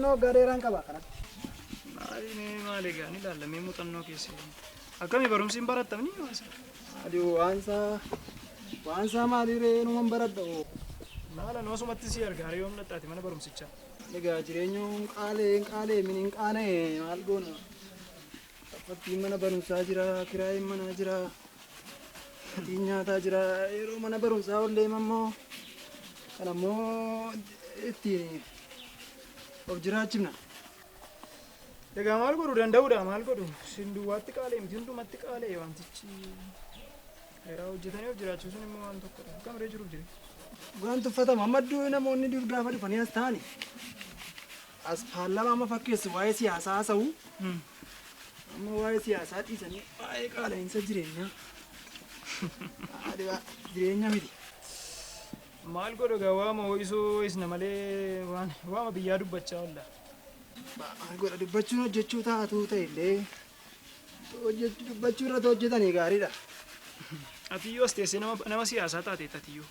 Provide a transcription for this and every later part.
muuxannoo gareeraan qaba kanatti. Maali gaani laallamee muuxannoo keessa. Akkamii barumsiin barattamni waasa. Adii waansaa maaliree numan baradha. Maala noosumatti si argaare yoom dhattaati mana barumsichaa. Egaa jireenyuun qaalee miniin qaana'e maal goona. Fakkiin mana barumsaa jira, kiraayin manaa jira, gatiin nyaataa jira. Yeroo mana barumsaa ollee immoo kan ammoo ittiin of jiraachifna. Egaa maal godhuu danda'uudha maal godhu sinduwaatti qaalee miti hundumatti qaalee wantichi yeroo hojjetanii of jiraachisuun immoo waan tokkodha. Akkamiree jiruuf jire. Waan tuffatama ammadduu namoonni dur gaafa dhufanii as ta'ani. As paarlaamaa amma fakkeessu waa'ee siyaasaa haasa'u. Amma waa'ee siyaasaa dhiisanii waa'ee qaala'insa jireenyaa. Jireenya miti. Maal godhu egaa waama ho'isuu isna malee waama biyyaa dubbachaa oolla. Maal godha dubbachuun hojjechuu taatu ta'ellee dubbachuu irratti hojjetanii gaariidha. Atiyyoo as teessee nama siyaasaa taateetta atiyyoo.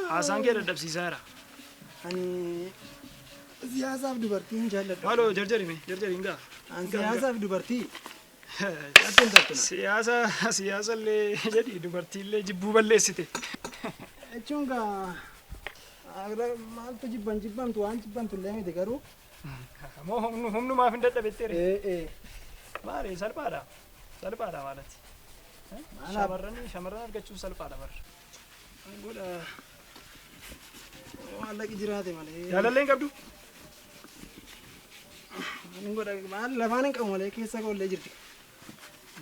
Haasaan kee dadhabsiisaa jira. Ani siyaasaaf dubartii hin jaalladhu. Maaloo jarjariin gaa. Ani siyaasaaf dubartii. Siyaasa illee jedhi dubartii illee jibbuu balleessite. Jechuun gaa maaltu jibbamtu waan jibbamtu illee miti garuu. Moo humnumaaf hin dadhabetteere. Maali salphaadha maalati. Shamarran argachuun salphaadha barra. Godha maallaqi jiraate malee. Jaalalleen qabdu. Godha maal lafaan hin qabu malee keessa koollee jirti.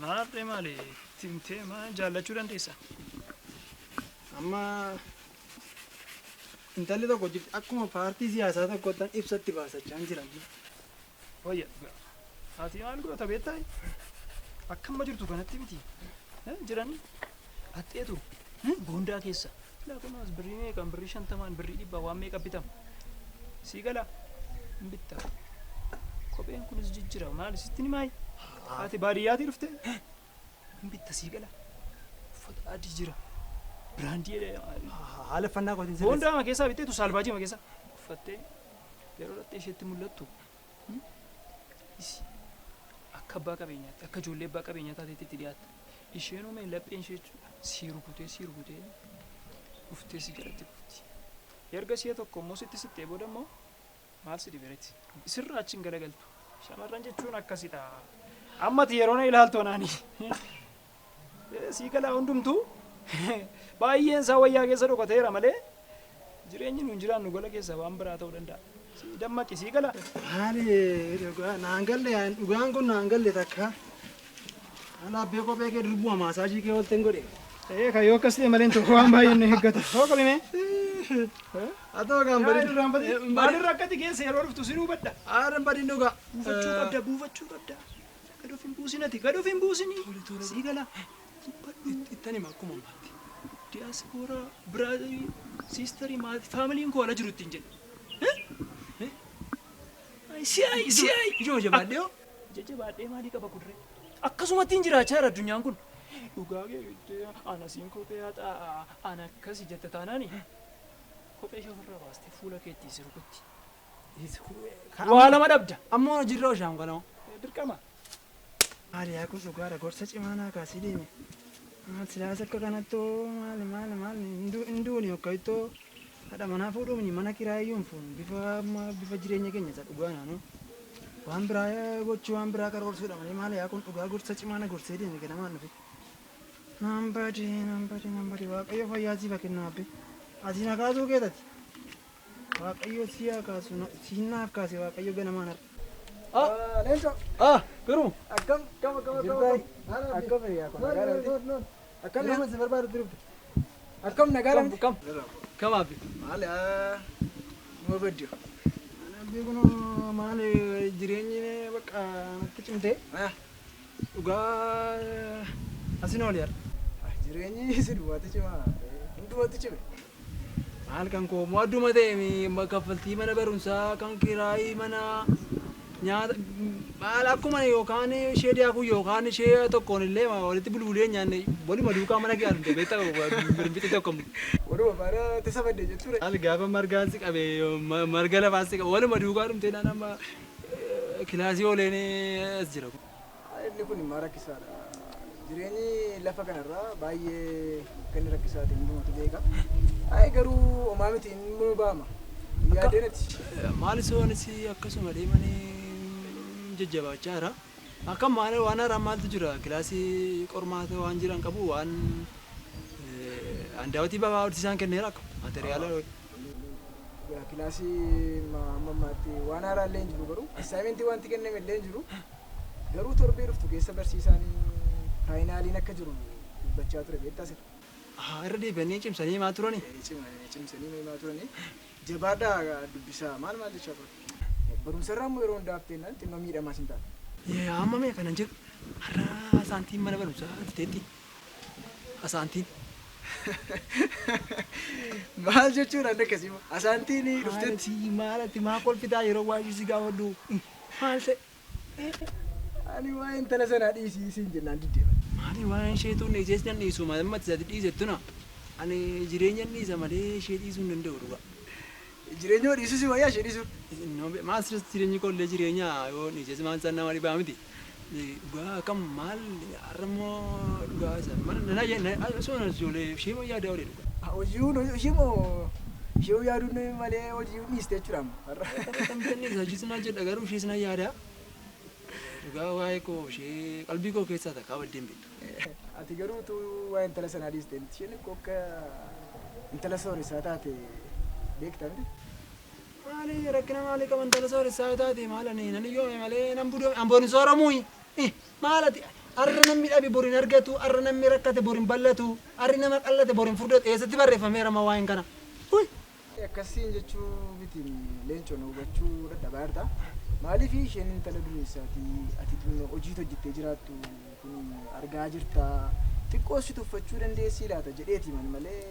Maarree maali timtee maal jaallachuu dandeessa. Amma intalli tokko jirti akkuma paartii siyaasaa tokkotti ibsatti baasachaa hin jiran. Wayya ati maal goota beektaa? Akkamma jirtu kanatti miti. Jiran haxxeetu boondaa keessa. Laakumas birrii meeqan birrii 50 birrii 100 waan meeqa bitama. Sii gala hin bitta. Kopheen kunis jijjira maali sitti ni maayi? Ati baadiyyaatii dhufte hin bitta sii gala. Uffata adii jira. Biraandii haala fannaa qotiin sirreessa. Boondaa keessaa bitteetu saalbaajii keessa uffattee yeroo dhattee isheetti mul'attu. Akka abbaa qabeenyaatti akka ijoollee abbaa qabeenyaa taateetti itti dhiyaatta. Isheen uumeen lapheen ishee sii rukutee uftee si jalatti kufti. Erga si'a tokko immoo sittee booda immoo maal si dhiberetti sirraa achiin galagaltu. Shamarran jechuun akkasidha. Ammati yeroo na ilaaltu anaani. Sii galaa hundumtuu baay'een isaa wayyaa keessa dhokateera malee jireenyi nuun jiraannu gola keessa waan biraa ta'uu danda'a. Dammaqi sii gala. Maali naan galle dhugaan kun naan galle takka. Alaabee kophee kee durbuma maasaajii kee olteen godhe. Kayyoo akkas ta'e malee tokko waan baay'een na eeggata. Soo qabime. Atoo gaan bari. Maalirra akkati keessa yeroo dhuftu si hubadha. Aadan badiin dhugaa. Buufachuu qabda. Gadoof hin buusinati. Gadoof hin buusini. Sii gala. Ittani akkuma maatti. Diyaaspooraa, biraazarii, siistarii, maatii, faamiliin koo ala jiru ittiin jedhe. Si'aayi. Ijoo jabaadhee hoo? Jajjabaadhee maalii qaba kuduree? Akkasumatti hin jiraachaa jira addunyaan kun. Dhugaa geejjibdee anasiin kophee haxaa ana akkasi jette taanaani. Kophee ishee ofirraa baastee fuula keetti si rukutti. Waa lama dhabda. Ammoo jirra oshaan kanoo. Dirqama. Maali yaa kun dhugaadha gorsa cimaanaa kaasii deeme. Silaasa akka kanattoo maali hinduuni hokkayittoo haadha manaa fuudhuun mana kiraayyuun fuun bifa jireenya keenya isa dhugaa naannoo. Waan biraa gochuu waan biraa karoorsuudha malee maali yaa kun dhugaa gorsa cimaana gorsee deeme ganamaan dhufe. Nambadi waaqayyo fayyaa siif kennaa abbe. Ati na kaasuu keetati. Waaqayyo si haa kaasu siinaaf kaase waaqayyo ganamaan har'a. Leenco. Garuu. Akkam. Akkam yaa kun. Akkam nama si barbaadu turte. Akkam nagaadha miti. Kam abbi. Maali moo baddiyo. Abbi kun maali jireenyi bakka natti cimtee. Dhugaa asin ooli yaa. Jireenyi si duwwaatti cimaa. Duwwaatti cime. Maal kan koo moo adduma ta'e kaffaltii mana barumsaa kan kiraayii mana nyaata maal akkuma yookaan ishee daakuu yookaan ishee tokkoon illee walitti bulbulee nyaanne waluma duukaa mana kee argite beektaa birbitti tokko. Waluma baara tasa badde jechuudha. Haali gaafa margaan si qabe marga lafaan si qabe waluma duukaa dhumtee naan amma kilaasii ooleen as jira. Inni kun immoo rakkisaadha. Jireenyi lafa kanarraa baay'ee kan rakkisaa ta'e hundumatu beeka. Garuu homaa miti inni baama. Yaadeenati. Maalis oonis akkasuma deemanii jajjabaachaa jira. Akka maal waan haaraan maaltu jira kilaasii qormaata waan jiran qabu waan andaawwatii babaa isaan kenneera akka materiyaala. Kilaasii mammaatti waan haaraan illee hin jiru garuu assaayimentii wanti kenname illee hin jiru. Garuu torbee dhuftu keessa barsiisaan faayinaaliin akka jiru dubbachaa ture beektaa sirra. Irra deebi'anii cimsanii himaa turani. Cimsanii himaa turani. Jabaadhaa dubbisaa maal jechaa ture. Barumsarraa immoo yeroo hundaa hafteenaan xinnoo miidhamaas hin taane. Amma mee kanan jiru har'a asaantiin mana barumsaa teetti asaantiin. Maal jechuudha adda akkasii asaantiin dhufteetti. Maalati maa kolfitaa yeroo waayee si gaafadhu maal ta'e. Ani waa'ee intala sanaa dhiisii siin jennaan diddeema. Maali waa'een isheetu dhiisee nan dhiisu maallammatti isaati dhiisettuna ani jireenya dhiisa malee ishee dhiisuu hin danda'u dhugaa. Jireenya dhiisuu si wayyaa ishee dhiisuu. Maasiras jireenyi qollee jireenya yoo dhiisee maal isaan nama dhibaa miti. Dhugaa akkam maal har'ammoo dhugaa isa mana soona ijoollee ishee moo yaada olee dhugaa. Hojiiwwan ishee yaaduun malee hojii dhiiste jechuudha har'a. Tamtanii isa hojii jedha garuu ishee sana yaada. Dhugaa waa'ee koo ishee qalbii koo keessaa takkaa baddeen beektu. Ati garuu tu waa'ee intala sanaa dhiiste isheen akka intala sooressaa taate beektaa miti. Maali rakkina maalii qaban intala sooressaa taate maalani nan yoome malee nan budoo amboon sooramuu maalati har'a namni dhabe boriin argatu har'a namni rakkate boriin ballatu har'i nama qallate boriin furdatu eessatti barreeffameera ma waa'een kana. Akkasiin jechuu miti leencoon hubachuu dadhabaa jirta. Maaliif isheen intala dureessaati ati hojii hojjettee jiraattu kun argaa jirta xiqqoo si tuffachuu dandeessii laata jedheeti malee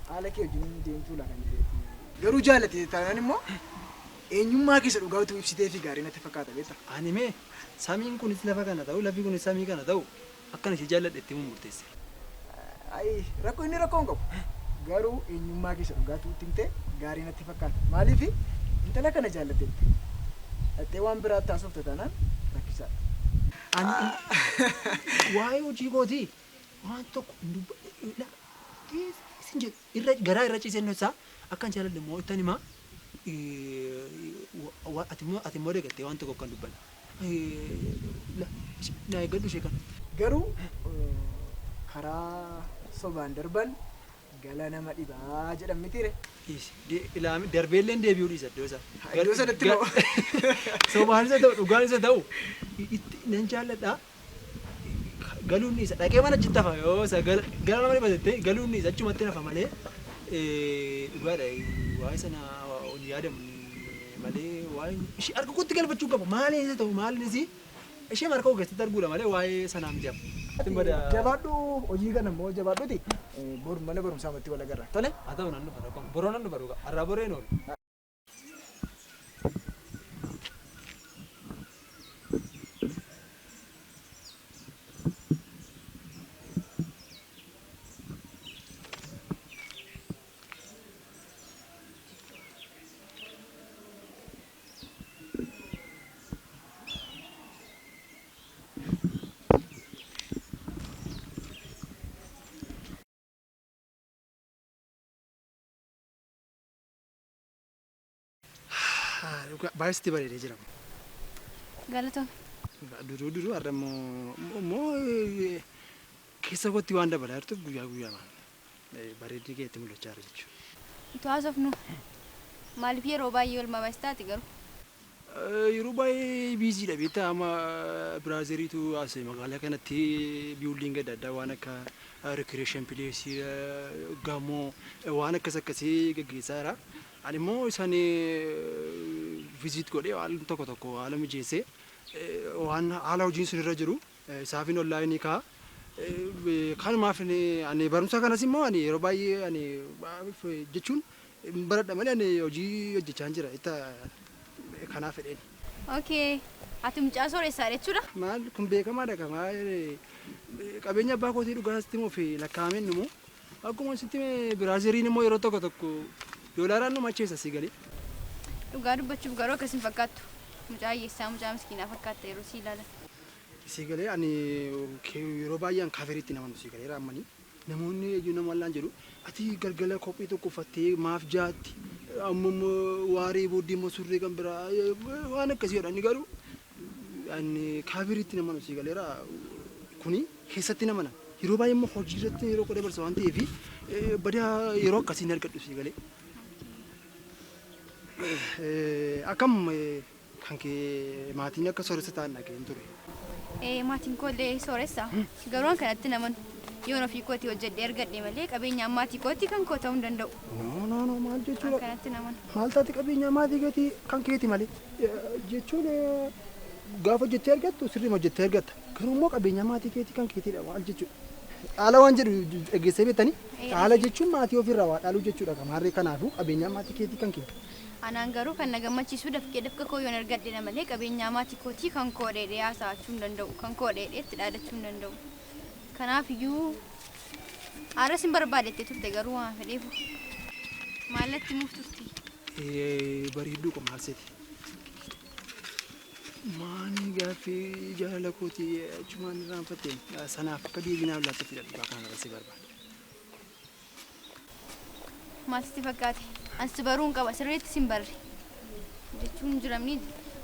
haala kee wajjin deemtuu laa kan jedheeti. Garuu jaallate taanaan immoo eenyummaa keessa dhugaatu ibsitee fi gaarii natti fakkaata beektaa. Ani mee samiin kunis lafa kana ta'u lafi kunis samii kana ta'u akkana ishee jaalladhe itti murteesse. Rakkoo inni rakkoo hin qabu. Garuu eenyummaa keessa dhugaatu timtee gaarii natti fakkaata. Maaliif intala kana jaallatteetti. Ati waan biraa taasifte taanaan rakkisaadha. Waa'ee hojii kootii waan tokko garaa irra ciisee isaa akkan jaaladhe immoo ittan himaa ati immoo deeggattee waan tokko kan dubbanne. Na eeggadhu ishee kana. Garuu karaa sobaan darban gala nama dhibaa jedhan mitiire. Darbeelleen deebi'uu dhiisa iddoo isaa. Iddoo sanatti moo. Sobaan isa ta'u dhugaan isa ta'u nan jaalladha. Galuun dhiisa dhaqee mana achitti hafa yoo isa gara nama dhibatettee galuun dhiisa achumatti hafa malee dhugaadha waa'ee sana ol yaadamu malee waa'ee ishee harka kootti galfachuu qaba maaliin isa ta'u maaliin isii ishee marka keessatti arguudha malee waa'ee sanaa miti hafu. Jabaadhu hojii kana immoo jabaadhuti bor mana barumsaa matti wal agarra. Tole. Haa ta'u nan dhufa rakkoon boroo nan dhufa dhugaa har'aa boreen oolu. Baay'ee bareedee jira. Galatoon. Duruu har'a immoo keessa kootti waan dabalaa jirtuuf guyyaa bareedee keetti mul'achaa jira jechuudha. Itti haasofnu maaliif yeroo baay'ee wal mabaas taati garuu? Yeroo baay'ee biiziidha beektaa amma Biraaziliitu as magaalaa kanatti biyyoolleen adda addaa waan akka recreation place gamoo waan akkasii gaggeessaa jira. Ani immoo isaan visit godhee waan tokko haala mijeessee waan haala hojiin sun irra jiru isaafin onlaayinii ka'a. Kanumaaf ani barumsa kanas immoo ani yeroo baay'ee ani jechuun baradha malee ani hojii hojjechaa jira itti kanaaf fedheen. Okay. Ati mucaa sooressaa jechuudha? Maal kun beekamaadha kamaa qabeenya abbaa kootii dhugaa sitti moo fi lakkaa'ameen numoo akkuma sitti biraaziriin immoo yeroo tokko tokko doolaaraan nu macheessa si galee. Dhugaa dubbachuuf garuu akkas hin fakkaattu. Mucaa hiyyeessaa mucaa miskiinaa fakkaatta yeroo si ilaalan. Si galee ani yeroo baay'een kaaferiitti naman si galee raammanii namoonni ejjuu nama allaan jedhu ati galgala kophee tokko uffattee maaf jaatti amma waaree booddee immoo surree kan biraa waan akkasii jedhan garuu ani kaaferiitti naman si galeera kuni keessatti namana yeroo baay'ee immoo hojii irratti yeroo qodee barsa waan ta'eef badaa yeroo akkasiin argadhu si galee. Akkam kan kee maatiin akka sooressa ta'an dhageen ture. Maatiin koollee sooressa. Garuu an kanatti naman yoon ofii kootii hojjedhee argadhe malee qabeenyaan maatii kootii kan koo ta'uu hin danda'u. No maal jechuudha? Kanatti naman. Maal taati qabeenyaa maatii keetii kan keeti malee jechuun gaafa hojjettee argattu sirriima hojjettee argatta. Garuu immoo qabeenyaa maatii keetii kan keetiidha maal jechuudha? Haala waan jedhu dhageessee beektanii haala jechuun maatii ofirraa waa dhaaluu jechuudha kamaarree kanaafuu qabeenyaa maatii keetii kan keeti. Anaan garuu kan na gammachiisu dafqa koo yoon argadhe malee qabeenyaa maatii kootii kan koo dheedhee haasa'achuu hin danda'u kan koo dheedhee itti dhaadachuu hin danda'u. Kanaaf iyyuu aaras hin barbaadettee turte garuu waan fedheefu maallatti muuf turte. Bareedduu qomaal seeti. Maani gaaffii jaalala kootii achumaan irraanfatteen sanaaf akka deebinaaf laattatti dhugaa kana irratti barbaada. Maal sitti fakkaate? Ansi baruun qaba sirriitti sin barre jechuun hin jiramni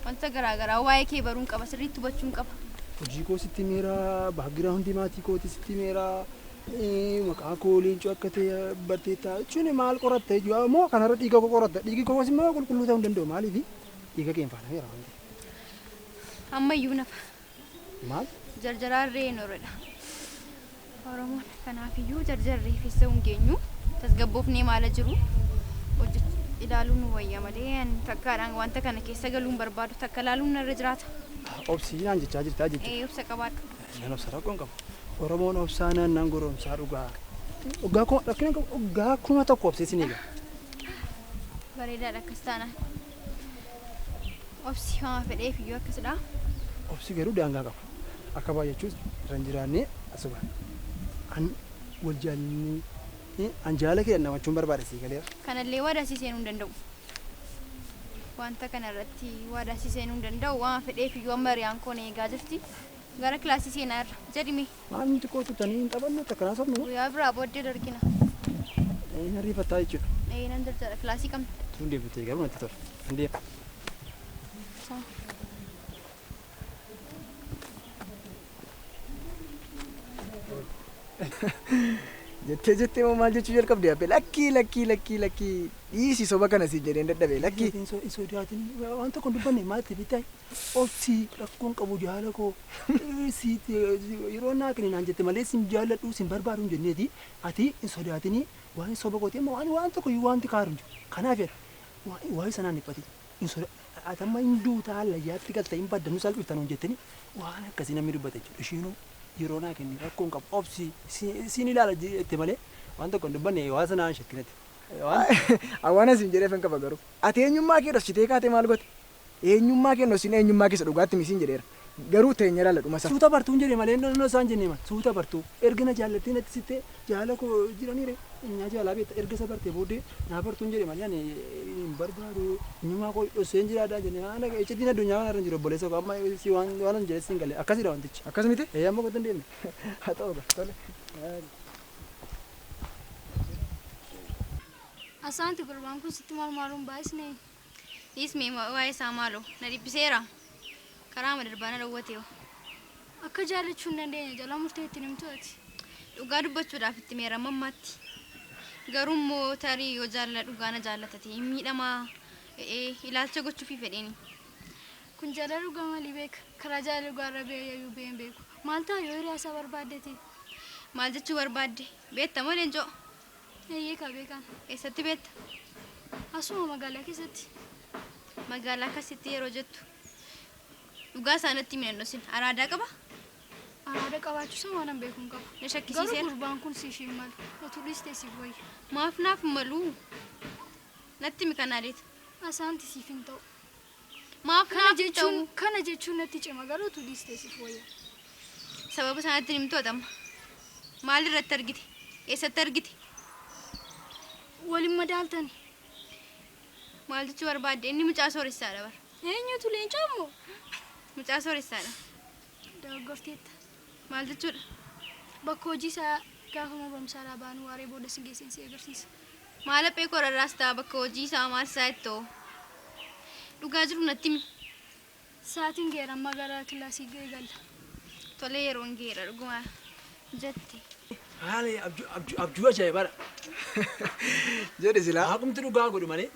wanta garaagaraa waa'ee kee baruun qaba sirriitti hubachuun qaba. Hojii koo sitti meera baagiraawundi maatii kooti sitti meera maqaa koo leencoo akka ta'e barteetta jechuun maal qoratta jechuudha moo kanarra dhiiga koo qoratta dhiigi koos immoo qulqulluu ta'uu hin danda'u maaliif dhiiga kee hin faanameera wanti. Ammayyuu nafa. Maal? Jarjaraarree nooredha. Oromoon kanaafiyyuu jarjarree feessa hin geenyu tasgabboofnee maala jiru. Ilaaluun nu wayya malee takkaadhaan wanta kana keessa galuun barbaadu takka ilaaluun narra jiraata. Obsiidhaan jechaa jirtaa jechuudha. Obsa qabaadhu. Nan obsa rakkoon qabu. Oromoon obsaa nan goromsaa dhugaa. Dhugaa kuma tokko obseesin eega. Bareedaadha akkas taanaan. Obsi haa fedheef iyyuu akkasidha. Obsi garuu daangaa qaba. Akka baay'achuus irra hin jiraannee asuma. An wal jaalanii anjaala kee namachuun barbaada si galeera. Kanallee waadaa si seenuu hin danda'u. Wanta kanarratti waadaa si seenuu hin danda'u waan fedheef iyyuu amma hiriyaan koo na eegaa jirti. Gara kilaasii seenaa irra jedhimi. Maal nuti kootutanii hin taphannu takkanaa sobnu. Guyyaa biraa booddee dargina. Hin ariifataa jechuudha. Nan jarjara kilaasii qabna. Tun deebitee garuu natti tola. Hin deema. jettee moo maal jechuu jalqabde abbe lakkii dhiisi soba kana siin jedheen dadhabe lakkii. Sodaatiin waan tokko dubbanne maal ta'e bitaa obsi rakkoon qabu jaala koo yeroo naa kenni naan jette malee sin jaalladhu sin barbaadu hin jenneeti ati hin sodaatinii waan soba kootee waan tokko wanti kaaru hin jiru kanaaf jedha waa'ee sanaan dhiphate hin sodaa atamma hin duutaa layyaatti galta hin baddannu salphiftan hin jettanii waan akkasii namni dubbata jechuudha ishiinuu yeroo naa kenni rakkoon qabu obsi siin ilaala jette malee waan tokko hin dubbanne waa sanaan shakkinatti. Awwaana siin jedhee fan qaba garuu ati eenyummaa kee dhoksitee kaatee maal goote eenyummaa kee dhoksine eenyummaa keessa dhugaatti misiin jedheera garuu teenya ilaala dhuma isaa. Suuta bartuu hin jedhe malee innoo isaan jennee maal suuta bartuu erga na jaallattee natti sittee jaala koo jiraniire nyaa jaalaa beekta erga isa bartee booddee naa bartuu hin jedhe malee ani hin barbaadu eenyummaa koo dhokseen jiraadhaa jennee ana iccitiin addunyaa kana irra jiru obboleessa koo amma si waan hin jedhe siin galee akkasidha wantichi. Akkas miti? Amma kottan deemne. Haa ta'u tole. Asaanti gurbaan kun sitti maalummaan baay'isne. Dhiismee waa'ee isaa maaloo na dhiphiseera. Karaa madarbaan dhawwatee akka jaallachuu hin dandeenye jala murtee itti himtu ati. Dhugaa dubbachuudhaaf itti meera mammaatti. Garuu immoo tarii yoo jaalala dhugaa na jaallatate miidhamaa ilaalcha gochuufi fedheeni. Kun jaalala dhugaa maalii beeka? Karaa jaalala dhugaa irra beeyyuu beeyin beeku. Maal ta'a yoo hiriyaa isaa barbaaddete? Maal jechuu barbaadde? Beetta moo leencoo? Eeyyee ka beekan. Eessatti beetta? Asuma magaalaa keessatti. Magaalaa akkasitti yeroo jettu dhugaa isaanitti minannosin araadaa qaba? Araada qabaachuu isaa waan beekuun qaba. Na shakkisiiseera. Garuu gurbaan kun si isheen malu. Otuu dhiistee siif wayya. Maaf naaf malu? Natti mi kanaa deeta? Asaanti siif hin ta'u. Maaf naaf ta'u kana jechuun natti cima garuu tu dhiistee si fooyya. sababa sanatti himtu atama. Maal irratti argite? Eessatti argite? Waliin madaaltani. Maal jechuu barbaadde? Inni mucaa sooressaadha bara. Eenyutu leencaa immoo? Mucaa sooressaadha. Dogoggorteetta. Maal jechuudha? Bakka hojii isaa gaafa barumsaa baanu waaree booda si geessin si agarsiisa. Maal haphee korarraas ta'a bakka hojii isaa maal isaa ittoo? Dhugaa jiru natti himi. Sa'aatiin geera amma gara kilaasii galla. Tolee yeroon geera dhuguma jette. Haali abjuu ajaa'ibaadha. Jedhe silaa. Haqumti dhugaa godhu malee.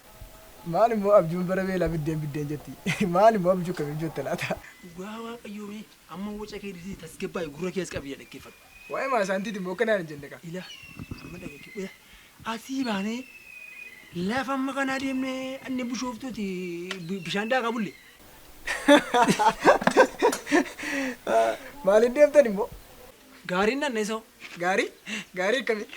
Maal immoo abjuun bara beelaa biddeen jetti. Maal immoo abjuu kamiin jette laata? Dhugaa waaqayyoomee amma waca kee disii tasgabbaa'e gurra kees qabiyya dhaggeeffatu. Waa'ee maasaantiiti immoo kanaan hin jenne ka. Ila amma dhaggeeffatu. Asii baanee lafa amma kanaa deemnee inni bishooftuuti bishaan daakaa bulle. Maaliin deemtan immoo? Gaariin nanne isa. Gaarii? Gaarii akkamii?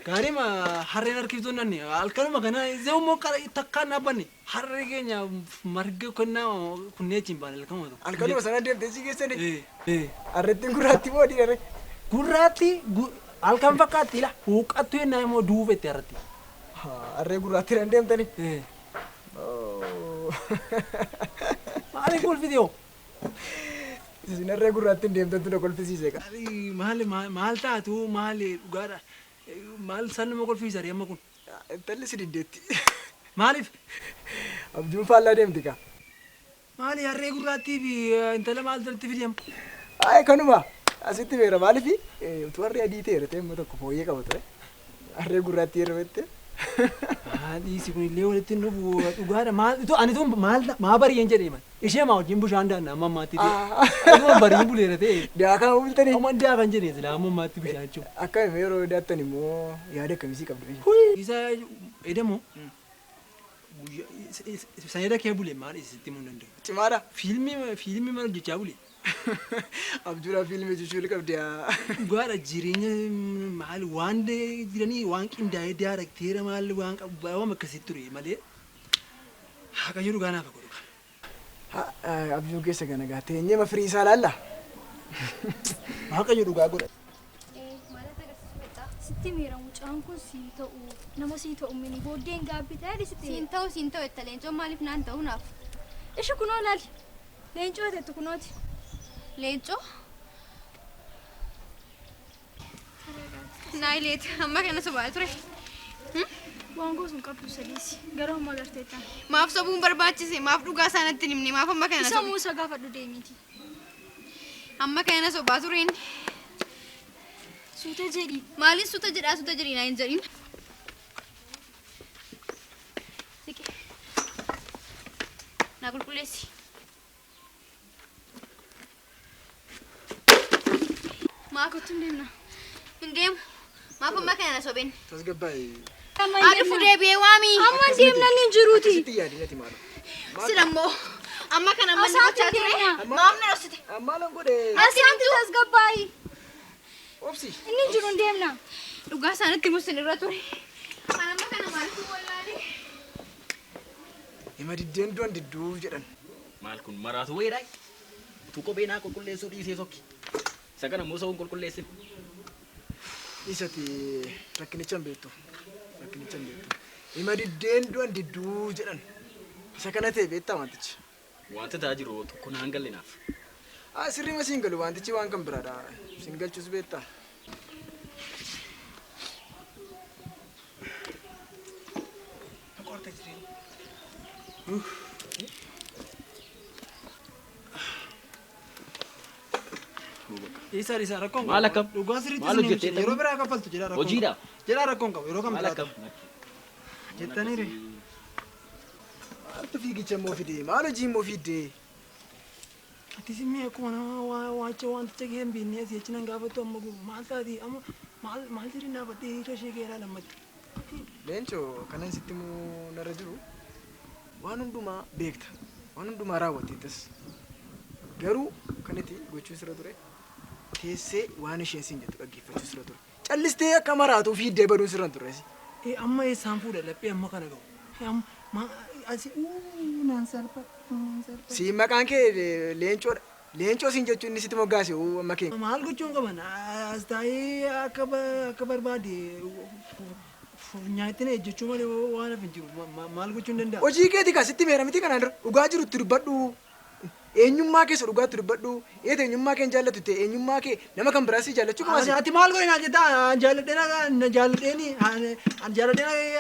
Gaarii ma harreen harkiftuun nanne halkanuma kana isa immoo takkaan dhaabbanne harree keenya marga kennaa kunneechiin baane halkanuma tokko. Halkanuma sana deemtee si geessani? Harrettiin gurraatti moo dhiirare? Gurraatti halkan fakkaatti ila huuqqattu yennaa immoo duufetti harratti. Harree gurraatti nan deemtani? Maaliif kolfite yoo? Isin harree gurraatti deemtantu na kolfisiise ka. Maal taatu maali dhugaadha maal sanuma kolfiisa amma kun? Intalli si diddeetti. Maaliif? Abjuun faallaa deemti ka. Maali harree gurraattii fi intala maal jalatti fideema? Ay kanuma asitti beera maaliifi utuu harree adii ta'e irratti amma tokko fooyyee qaba ture. Harree gurraatti yeroo jette. Dhiisi kun illee walitti dhufu dhugaadha maal ani tun maa bari'een jedhee man ishee maa wajjin bishaan daanna amma ammaatti ta'e bari'een buleera ta'e daakaa bultanii amma daakan jedhee sila amma ammaatti bishaan jiru. Akkami yeroo daattan immoo yaada akkamisii qabdu? Isa edamoo sanada kee bule maal isitti himuu hin danda'u. Cimaadha. Fiilmii maal hojjechaa bule? Abjuudhaa fiilmii jechuun qabdi. Dhugaadha jireenya maal waan jiranii waan qindaa'ee daarakteera maal waan qabu waan akkasitti ture malee Waaqayyo dhugaa naaf godhu. Abjuu keessa kana gaa teenyee mafirii isaa laalla. Waaqayyo dhugaa godha. Sitti miira mucaan kun siin ta'u nama siin ta'u mini booddeen gaabbii ta'ee sitti. Siin ta'u itti leencoon maaliif naan ta'u naaf? Ishi kunoo laali. Leencoo ta'etu kunooti. Leencoo? Naayileet amma kana sobaa ture. Waan gosuun qabdu sadiisi garuu amma agarteettaan. Maaf sobuun barbaachise maaf dhugaa isaanitti himne maaf amma kana Isa muusa gaafadhu deemiti. Amma kana sobaa tureen. Suuta jedhi. Maaliin suuta jedhi naa hin jedhin. Naa qulqulleessi. Maaf Kottu deemna. hin deemu. Maaf amma kana sobeen. Tasgabbaa'e. Haadha fudee biyee waamii. Amma deemna ni jiruuti. Sitti yaadinati maal? Silammoo amma kana amma ni gochaa ture. Maaf na dhoksite. Ammaa lan godhe. Asitti tasgabbaa'i. Obsi. Inni jiru deemna. Dhugaa isaanitti musin irra ture. Kan amma kana maaltu wallaalee? Hima diddeen du'an didduu jedhan. Maal kun maraatu wayiidhaa? Tu kophee naa qulqulleessuu dhiisee tokki. Isa kana immoo sa'uun qulqulleessin. Isati rakkinicha hin beektu. Rakkinicha hin beektu. Hima diddeen du'an didduu jedhan. Isa kana ta'e beektaa wantichi. Wanti ta'aa jiru tokko naan gallinaaf. Sirrii masiin galu wantichi waan kan biraadha. Siin galchus beektaa. Isa rakkoon Maal akkam? dhugaa sirriitti Maal hojjettee yeroo biraa kaffaltu jedha rakkoon. Hojiidha. Jedha rakkoon qabu yeroo kam Maal biraa akkam? jettaniire. Maaltu fiigicha immoo fide? Maal hojii immoo fidde? Ati simmii akkuma nama waacha wanticha kee hin beekne asii achi nan gaafattu amma maal taati amma maal jedhi naafadhee hiika ishee keeraa lammatti. Leencoo kanan sitti immoo narra jiru waan hundumaa beekta. Waan hundumaa raawwatteettas. Garuu kan itti gochuu sirra ture teessee waan isheen siin jettu dhaggeeffachuu sirra ture. Callistee akka maraatuu fiiddee baduun sirra ture. Amma eessaan fuudha laphee amma kana gahu. Ma asi naan salpha. Si maqaan kee leencoodha. Leencoo siin jechuun inni sitti moggaase amma keenya. Maal gochuun qaban as taa'ee akka barbaade nyaattina ejjechuu malee waan hafe hin jiru. Maal gochuun danda'a? Hojii keeti kaa sitti meera miti kanaan dura dhugaa jirutti dubbadhu. Eenyummaa keessa dhugaatti dubbadhu. Eeta eenyummaa kee hin jaallatu ta'e eenyummaa kee nama kan biraas jaallachuu qabaasi. Ati maal godhe naa jettaa jaalladheeni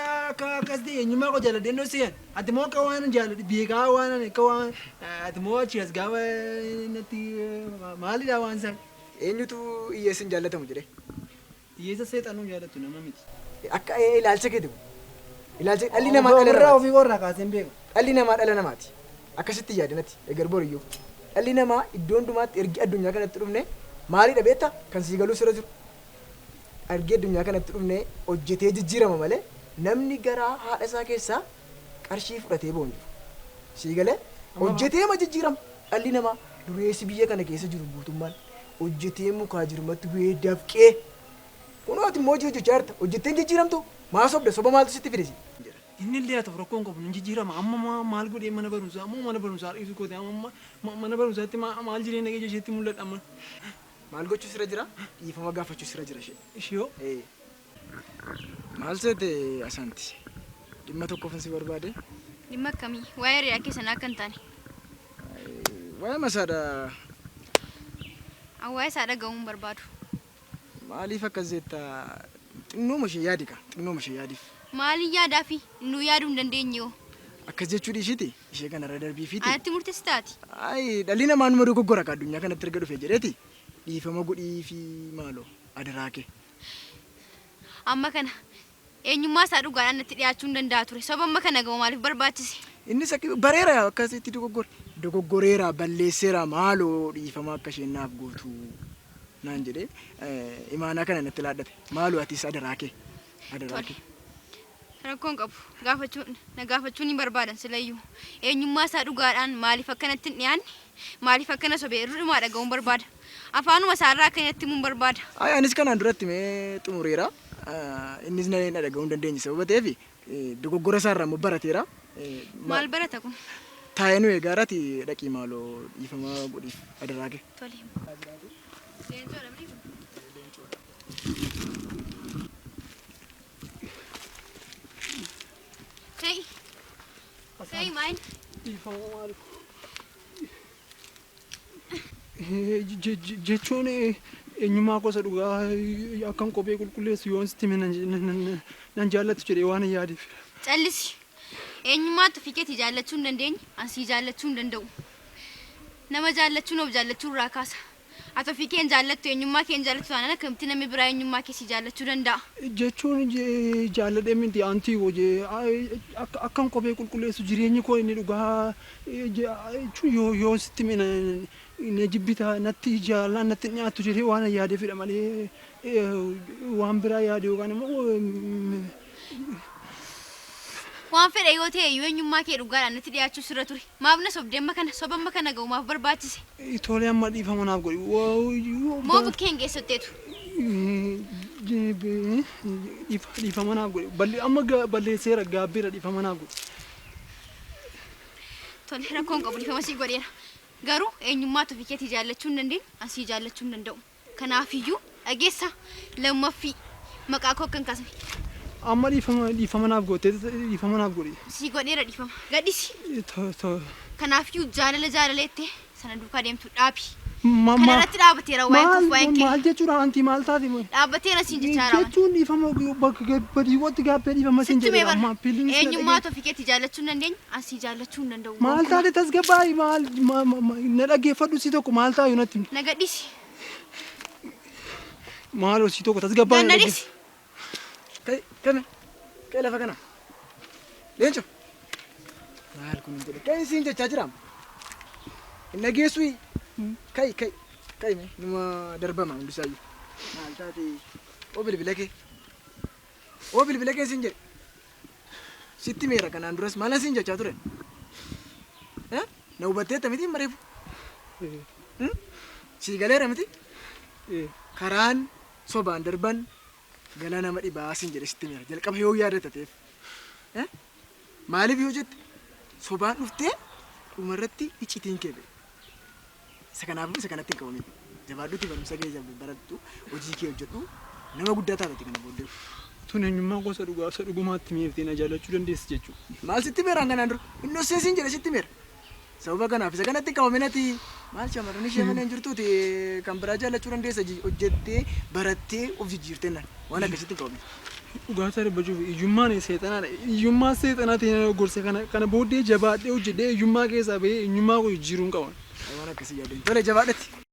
akka akkas ta'e eenyummaa koo jaalladheen dhoosiyan. Ati moo akka waan jaalladhe beekaa waan akka waan ati moo achi as gaafa natti maalidha waan san. Eenyutu hiyyeessi hin jaallatamu jedhee. Hiyyeessa seexanuu jaallatu nama miti. Akka ilaalcha keeti kun. Ilaalcha dhalli namaa dhala Ofirraa namaati. ofii warraa kaaseen beeka. Dhalli namaa dhala namaati. Akkasitti yaadinatti egar boriyyuu. Dhalli namaa iddoo hundumaatti ergi addunyaa kanatti dhufne maalidha beektaa kan sii galuu sirra jiru. Ergi addunyaa kanatti dhufne hojjetee jijjiirama malee namni garaa haadha isaa keessaa qarshii fudhatee boon jiru. Sii galee hojjetee ma jijjiirama dhalli namaa dureessi biyya kana keessa jiru guutummaan hojjetee mukaa jirmatti bu'ee dafqee kunoo ati immoo hojjechaa jirta hojjetteen jijjiiramtu maa sobda soba maaltu sitti fidesi. Inni illee haa ta'u rakkoon qabu ni jijjiirama amma maal godhee mana barumsaa ammoo mana barumsaa dhiisu kootee amma mana barumsaatti maal jireenya kee isheetti mul'ata amma. Maal gochuu sirra jira dhiifama gaafachuu sirra jira ishee. Ishiyoo. Maal seete asanti dhimma tokkoof si barbaade. Dhimma akkamii? Waa'ee hiriyaa keessan akka hin taane. Waa'ee masaadha. Waa'ee isaa dhaga'uun barbaadu. Maaliif akkas jetta xinnooma ishee yaadi ka xinnooma ishee yaadiif. Maaliin yaadaa fi nuu yaaduu hin dandeenye yoo? Akkas jechuu dhiishiti ishee kanarra darbii fiiti. Anatti murteessitaati. Dhalli namaa numa dogoggora ka addunyaa kanatti erga dhufe jedheeti dhiifama godhii fi maaloo adaraa kee. Amma kana eenyummaa isaa dhugaadhaan natti dhiyaachuu hin danda'a ture. Sababa amma kana ga'u maaliif barbaachise? Innis bareera akkasitti dogoggoreera balleesseera maaloo dhiifama akka isheen naaf gootu naan jedhee imaanaa kana natti laadhate maaloo atis adaraa kee adaraa kee. Rakkoon qabu gaafachuun hin barbaadan silayyuu eenyummaa isaa dhugaadhaan maaliif akkanatti hin dhiyaanne maaliif akkana sobee irrumaa dhaga'uun barbaada afaanuma isaarraa akkanatti himuun barbaada. Anis kanaan duratti mee xumureera innis na dhaga'uu hin dandeenye sababa ta'eef dogoggora isaarraa immoo barateera. Maal barata kun? Taa'ee nu eegaarati dhaqii maaloo dhiifama godhiif adaraa kee. Tole. Leencoodha miti kun? Kai main? Dhiifama maal? Jechuun eenyummaa gosa dhugaa akkan kophee qulqulleessu yoon sitti nan jaallatu jedhee waan yaadeef. Callisi. Eenyummaatu fiikeetii jaallachuu hin dandeenye ansii jaallachuu hin danda'u. Nama jaallachuun of jaallachuu irraa kaasa. Ati ofii kee hin jaallattu eenyummaa kee hin jaallattu taanaan akkamitti namni biraa eenyummaa kee si jaallachuu danda'a? Jechuun jaalladhee miti antii hojii akkan kophee qulqulleessu jireenyi koo inni dhugaa jechuun yoo sitti mina na jibbita natti jaallaan natti nyaattu jedhee waan yaadeefidha malee waan biraa yaade yookaan immoo waan fedhe yoo ta'e eenyummaa kee dhugaadhaan natti dhiyaachuu sirra ture. Maaf na sobdee amma kana soba amma kana ga'u maaf barbaachise? Tolee amma dhiifama naaf godhi. Moo bukkee hin geessatteetu? Dhiifama naaf godhi. Amma balleesseera gaabbeera dhiifama naaf godhi. Tole rakkoon qabu dhiifama sii godheera. Garuu eenyummaa ofii keetii jaallachuu hin dandeenye ansii jaallachuu hin danda'u. Kanaafiyyuu dhageessa lammaffii maqaa koo akkan kaasne. Amma dhiifama naaf godhi. Si godheera dhiifama. Gadhisi. Kanaafiyyuu jaalaleettee sana duukaa deemtu dhaabi. Kanarratti dhaabateera waa'een koof waa'een kee. Maal jechuudha anti maal taati? Dhaabateera siin jechaara. Jechuun dhiifama badiiwwatti gaabbee dhiifama siin jedhee amma pilii. Eenyummaa ofii keetii jaallachuu hin dandeenye ansii jaallachuu hin danda'u. Maal taate tasgabbaa'i maal na dhaggeeffadhu si tokko maal taa'u natti. Na gadhisi. Maaloo si tokko tasgabbaa'i. Gadhisi. Kee lafa kana. Leenco. Maal kun jedhe kee siin jechaa jiraam. Inna geessui. Kai mee numa darbama hundisaayyuu. Maal taate oo bilbila kee siin jedhe. Sitti meera kanaan duras maal siin jechaa ture? Na hubatteetta miti mareefu? Sii galeera miti? Karaan sobaan darban gala nama dhibaa siin jedhe sitti meera jalqaba yoo yaadatateef. Maaliif yoo jette sobaan dhuftee dhumarratti iccitiin kee ba'e. Isa kanaafuu isa kanatti hin qabamin. Jabaadduutti barumsa kee barattu hojii kee hojjedhu nama guddaa taatati kana booddee. Tun eenyummaa gosa dhugaa isa dhugumaatti mi'eeftee na jaallachuu dandeessi jechuudha. Maal sitti beeraan kanaan dura? Inni osseesiin jedhe sitti beera. Sababa kanaaf isa kanatti hin qabaminati maal shamarran ishee mana hin jirtuuti kan biraa jaallachuu dandeessa hojjettee barattee of jijjiirtee naan waan akkasitti hin qabamin. Dhugaa isaa dubbachuuf iyyummaan seexanaadha. Iyyummaa seexanaatiin na gorse kana booddee jabaadhee hojjedhee iyyummaa keessaa bahee eenyummaa koo jijjiiruun qaban. Waan akkasii yaadeen. Tole jabaadhatti.